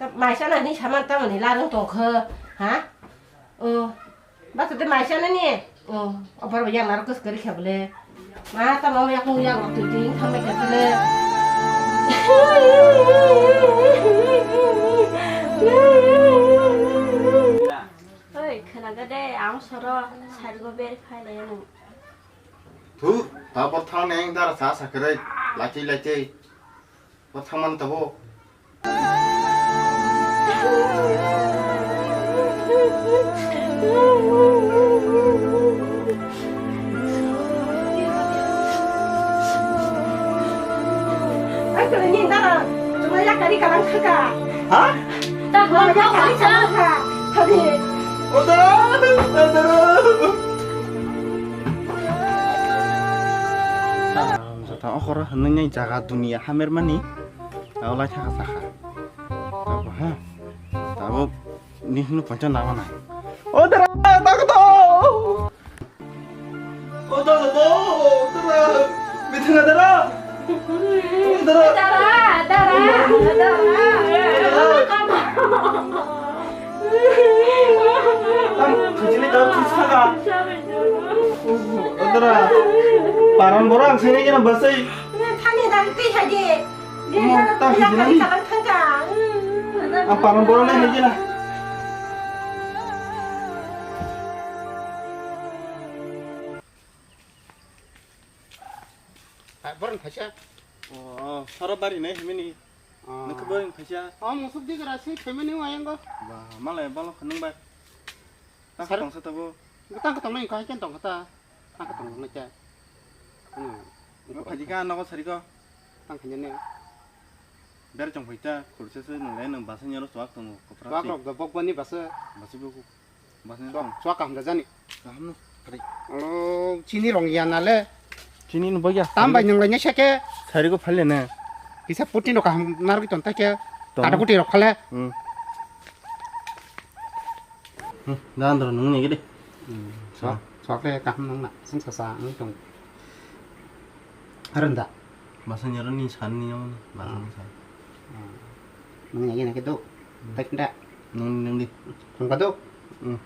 마샤나 니 자만 따면 니 라는 동커 하? 맞아 때 마샤나 니 바로 그냥 나를 그스 그렇게 해볼래 마타 마마 약간 그냥 어떻게 하면 되길래 ơi 그나저래 아무 서로 살고 베리파이래는 두 다버 탕냉 따라 사사 그래 라찌 뭐 탕만 타고 아 그래 니 나랑 정말 약간이 가랑 크가 아? 나 그럼 약간이 가랑 가 거기 오더라 다 어거라 하느냐 자가 두니야 하메르마니 아울라 차가 사카 타고 하 타고 니는 번쩍 나와나 오더라 나가도 오더라 밑에 나더라 오더라 따라 그진이 저 비슷하가 오더라 바람 보랑 생기는 벌써 판에 나를 떼야지 딱 약간이 가랑 큰가 아 바람 보라네 해지나 아, 버른 가시야. 서러발이네 희민이 너 그버린 가시야 무슨 디그라 세 태면이 와yan 거. 와 말래 발로 가는 발 딱 서러- 동서 타고 이거 땅 같은 거 이거 하긴 땅 같다. 땅 같은 거 맞지? 이거 가지가 안 나고 서리고 땅 그년네. 베르 좀 보이자 골세스는 내는 맛은 여러 수학도 거 와 프라치 그럼 복 번이 봤어. 맛이 보고 맛은 수학 감 되자니. 함노 그래 진이 롱이야 날래. 진이는 뭐야 땀 받는 거냐 새끼. 서리고 팔려네 이제 뿌티로 가 나르기 좀 딱게. 또? 다르고 뒤로 갈래. 응 나한테는 능 얘기래 수학에 가 한명 나. 승사사 좀 하른다. 맛은 여러니 사는 형 맛은 사 능 얘기는 그래도 딱인데. 능디 공가도 응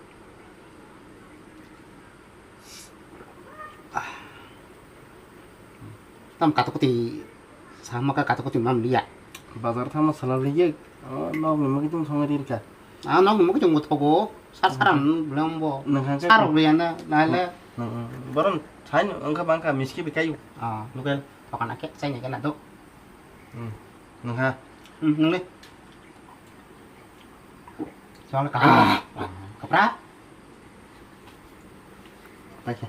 땀 가득히 사마가 가득히 맘 리야. 바자르 타마 살라리게 너 memang itu 성을이 이렇게 아, 나 뭐 그좀 못하고 사람 물론 뭐 능한 사러 그래야나 날래. baron sain angka bangka miski bikayu 아, 누가 bakal nake saya nyake nado. nengha Nung đi. Soalnya kapra. Kapra. baca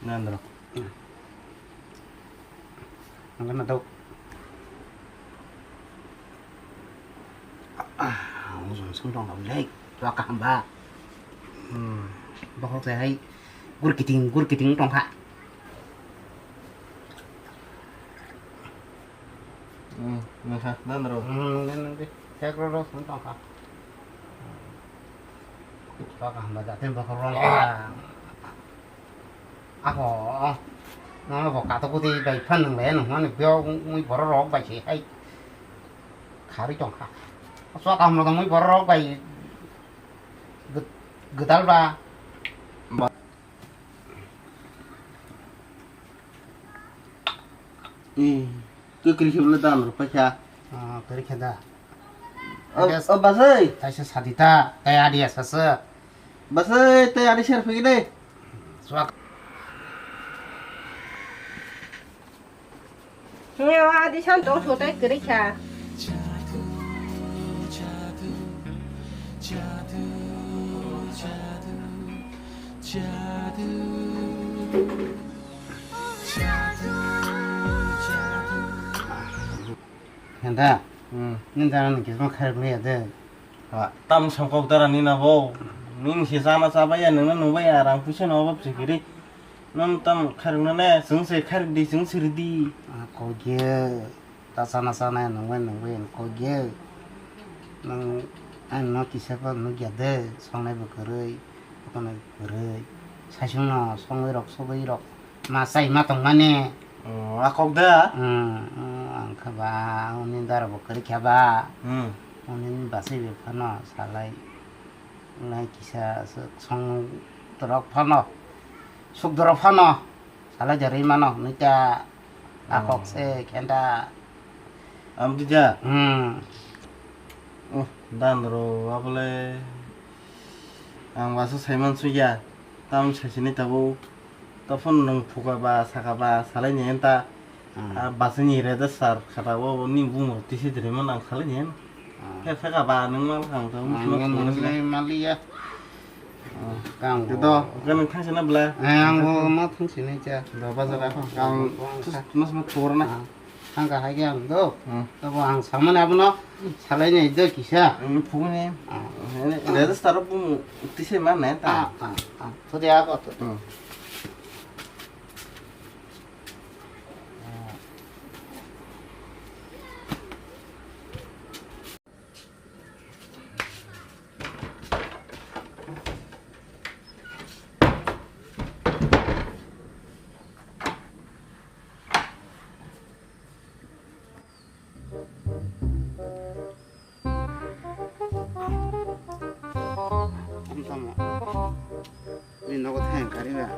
nandro Nung nado. Musuh sung dong dong lek. Wa ka hamba. Bakal saya hai gur kiting tong ha. nengha nandro Nung đi. Saya kro sung tong ha. Wa ka hamba da tem bakal rong ka. Ako. Nó vào cả tôi có thể đầy phân thằng bé nó béo mới bỏ nó vậy chỉ hay khá đi chọn khá xóa cầm nó mới bỏ nó vậy gửi tao ra tu kiri hibla dan baca 그렇게 한다 basai 다시 사디다 가야디야 사서 basai te ada share begini 수학 와 어디 산 동초대 그렇게 한다 ninda는 계속 칼을 해야 돼 tam sangkau darani na bo nin hisama sabaya nana nubaya rang pusen obab sikiri non tam kharuna ne sungse khardi sungsirdi 거기에 따사나사나 농wen 거기에 너 기세가 너기야 돼 손에 그래 그거는 그래 사실은 송이록 소이록 마사이 마동만에 아까우다. 안 가봐 오늘 달아보 그렇게 해봐 오늘 바스에 파노 살라이 나이 기사 송 들어 파노 속 들어 파노 살라 저리 마노 니까 아곡세 캔다 아무디자. 단으로 와볼래. 안 와서 살만 수야. 다음 자신이 타고 또폰 능 보가봐 사가봐 살아니 엔다. 바스니 이래도 살 가다고 니 부모 뜻이 들으면 안 살아니. 사가봐 능만 강도 무슨 말이야 강 그도 그는 당신은 블라. 뭐 통신이 자 나바자라 강 무슨 토르나. 한가 하게 한도 뭐 항상만 하면 살아니 이들 기사 부모님. 이래도 살아 부모 뜻이만 낸다. 도대하고 Win nó có thể cái đấy là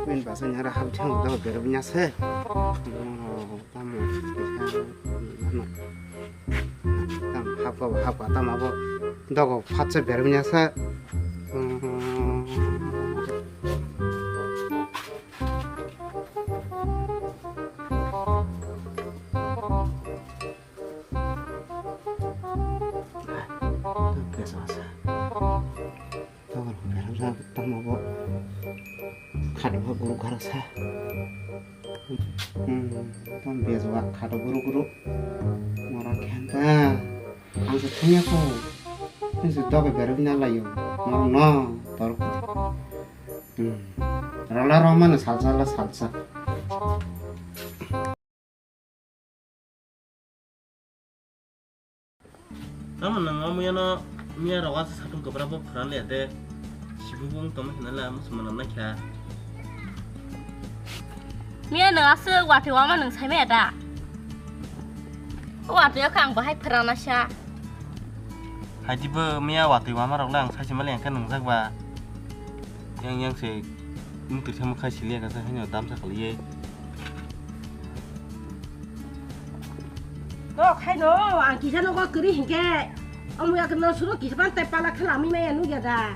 Win bảo sao nhà ra học chẳng đâu để đâu nhà xe tam một tam học quả tam học đâu có phát sẽ để đâu nhà xe tamabo khado guru garasa tam bezwa khado guru mora khanta angse thunya ko nse dobe berabina layo mor no tor rala roman salsa Namun ngamu yana miara wasa satu keberapa peran lihat deh. Sibung teman kenal musuh mana kya. Mía nương ase quạt thì mà nương thấy mẹ đã. Quạt thì càng có hay phật na xa. Hai tiba mia waktu mama orang saya cuma lihat kan nungsak ba. Yang saya untuk sama kasih lihat kan saya hanya dam sekali. Hay nó anh kỳ nó có cứ đi hình cái ông mua cái nó số kỳ bán tay pa là khá làm mấy anh nuôi ra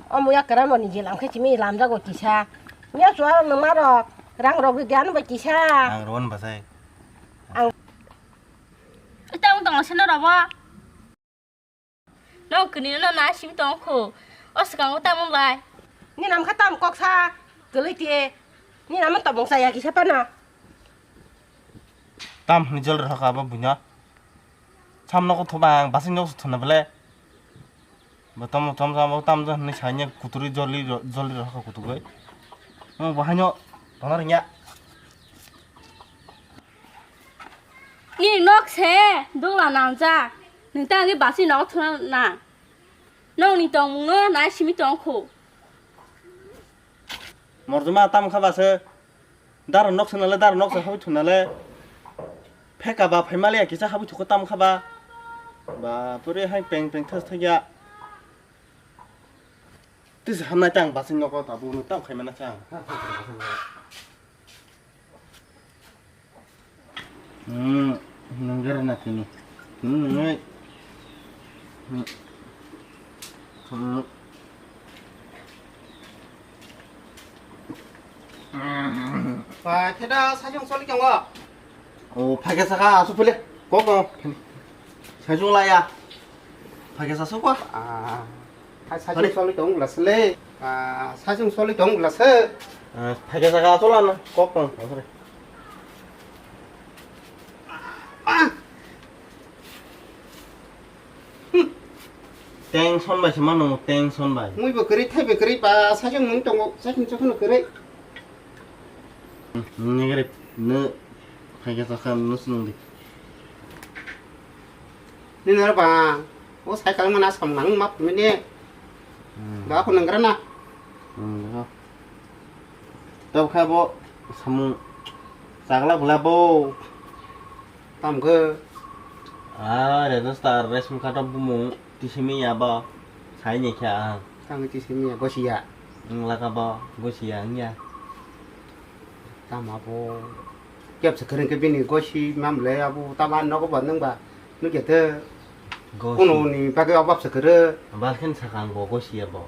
ông mua cái đó mình chỉ làm cái chỉ mình làm ra của kỳ sa nhớ số nó mà rồi răng rồi cái nó bị kỳ sa Ang ron basai. Tao không懂现在了吧？那肯定那拿心当苦，我是讲我当不来。 你làm cái tầm cọc sa cứ lấy tiền你làm tầm bông say kỳ sa pan à Tam ni jual rasa apa punya? Sam nak tu bang, basin nak tu nak bela. Betam sama tam tu ni hanya kuturi joli rasa kutugai. Bahannya orang nya. Ni nóc xe, đúng là nàng ra. Nàng ta cái bà xin nó thôi nàng. Nó ni tông nó拿心当苦。 Morduma tam kha basa. Dar nok sana le dar nok sa habu thuna le. Pheka ba phaimalia kisa habu thuko tam kha ba. Ba pure hai peng thas thaya. Tis hamna chang basin nok ta bu tam khaimana chang. Nanggar na kini. Ngai. và thế đó sao trong số lý chồng à 파게사가 아주 풀려. 고고. 세중라야. 파게사 수고. 사정 số lý chồng là sle 사정 số lý chồng là sơ 파게사가 쏠라나. 고고. 그래. 땡 손바시만 너무 땡 손바. muy bữa cưới thay bữa cưới bà 사정 muốn chồng 사정 cho nó cưới 그래. 너 파게사가 무슨 nên là bà có sai cái mà nó sầm nắng mập mới nè đó con đừng cái nào 그래서 또 가보 사무 sagla bulabo tam ke redo star resmi kata bumu di sini ya ba saya nih ya tam ke sini go sia ngelaka ba gue siangnya tam abu kep sekarang ke bini go si mam le abu taman no ko bandeng ba nu ke te gue kono ni pakai apa sekarang bahkan sekarang gue sih ya ba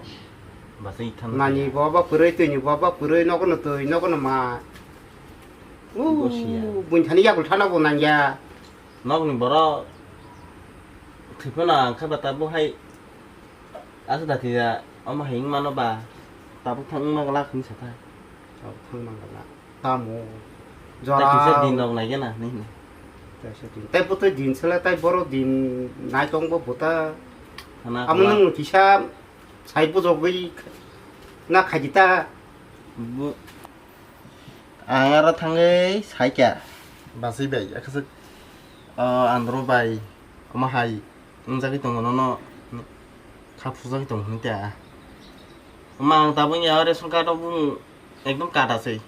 bahasa ikan nani baba puroi tu ni baba puroi no kono ma bunyi ya kultana bu nanya nó cũng bảo thì bữa nào các bạn tabu hay asa tadi ya ông hình mà nó bà tabu thằng mà cái không sẽ thay thằng mang cái tamu ta chỉ sẽ đi đâu này cái nào này tay bút tay din sela tay boro din nai tong bo buta 하나 amun kisah sai bu jogi na khajita 뭐 알아 당에 살게 맛이 배 그래서 안으로 바이 엄마 하이 응자기 동원은 가부서기 동인데 엄마 다분히 아래 손가락 부 एकदम काटासै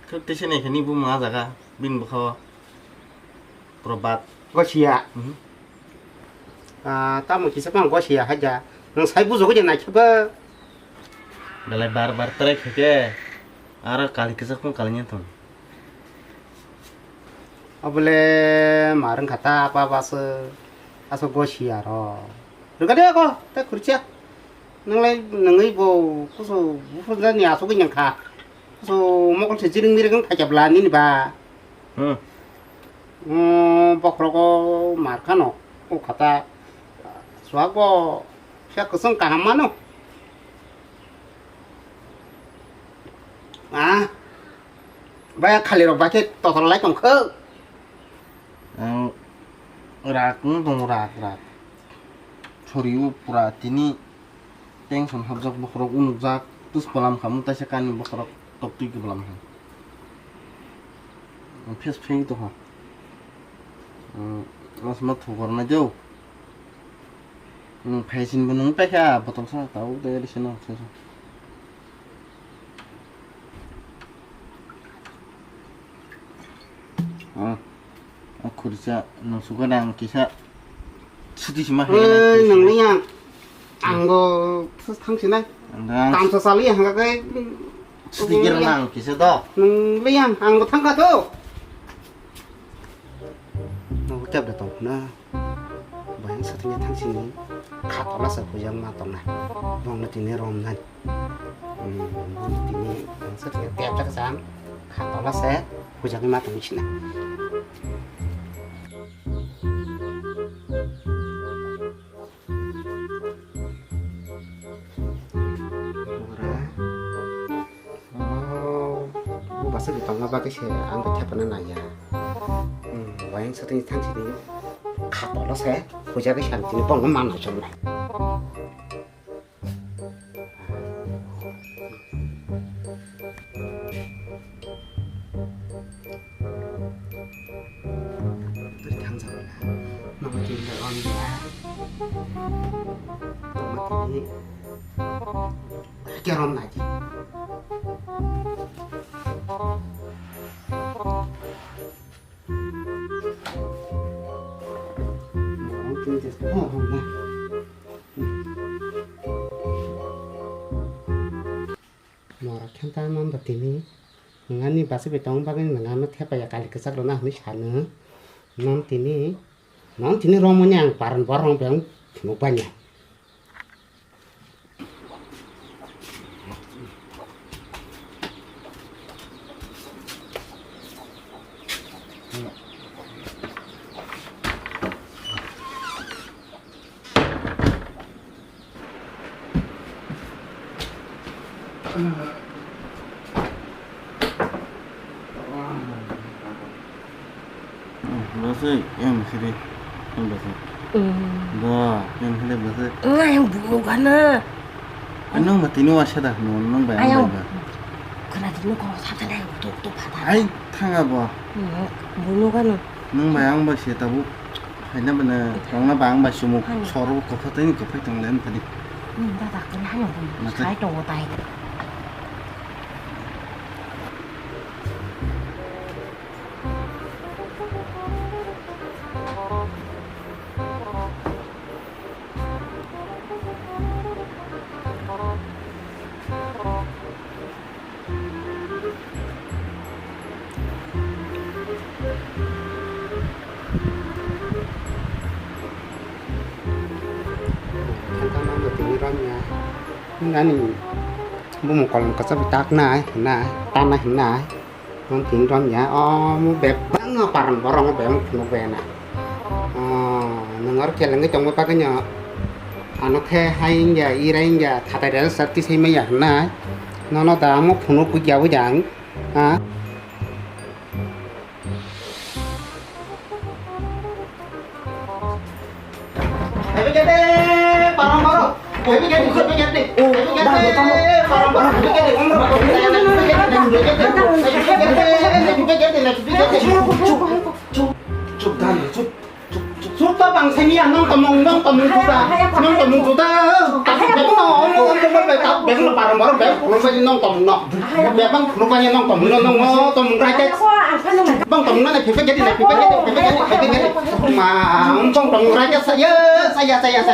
그 대신에 괜히 보면 하다가 민부터 probat go sia tamu kisah mang go sia haja nang sai bu jogi na chaba dalai bar-bar trek ke ara kali kisah pun kalinya tuh abule marang kata apa aso go sia ro nggak ada kok tak kerja nang bo kuso bukan ni aso kanyang ka so mau kerja jiring miring kan kaca belani nih ba pokoknya markano kata suago siapa keseng kamano banyak kali orang baca total like om ke rak nung rak choriu pura tini tension habjak bokrok unujak terus balam kamu tasya kan bokrok top tu ke balam ham pes peng tu ha mas mat thukar na jau phesin bunung pe kya botol sa tau dari sini sesa aku bisa nasuka dan kisah sedih mah nang liang anggo tangsinai tam sesali yang kayak sedikit nang kisah toh nang liang anggo tangga tuh mau ucap dah tong na bayang satunya tangsini katola sepujang matong nah bang netini romnan netini satunya tiap cakasang katola se pujang matong isna bahasa di tengah bagi saya angkat siapa nanya wayang satunya tang sini katola saya puja ke sini ini pun mana coba dari tang sana nama tinggal on dia tomat ini kerom lagi mora kenta mam batini ngani basi betong bagen ngana thepa ya kali kesak rona hmi sana non tini romonya yang paran parong bang mau banyak bahasa yang sini yang bahasa yang sini bahasa yang bunuh kana anong matinu asya dah nong bayang bayang kena dinu kalau satu lagi tuh patah ay tanga ba bunuh kana nong bayang ba siya tabu hanya bener orang bayang ba sumu soru kopat ini kopat yang lain tadi 다 그냥 하는 거. 잘 또 오다이. ngani bu một còn có sắp tác nai tan nai non tiếng trong nhà mu bẹp bắn parang barang bẹp nó về nè nó kia là cái trong cái nhà nó khe hay nhà y đây nhà thà tại đó sát tí xây mấy nhà nai nó ta mốc nó cũng giàu cái dạng bây giờ đây parang barang bây giờ đi parang barang bây giờ đi Sudah bang sini ya nong temung sudah tapi nong tak belum barang belum bagi nong temung bang rupanya nong temung rakyat bang temung nanti pipi jadi ma temung rakyat saya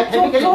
pipi jadi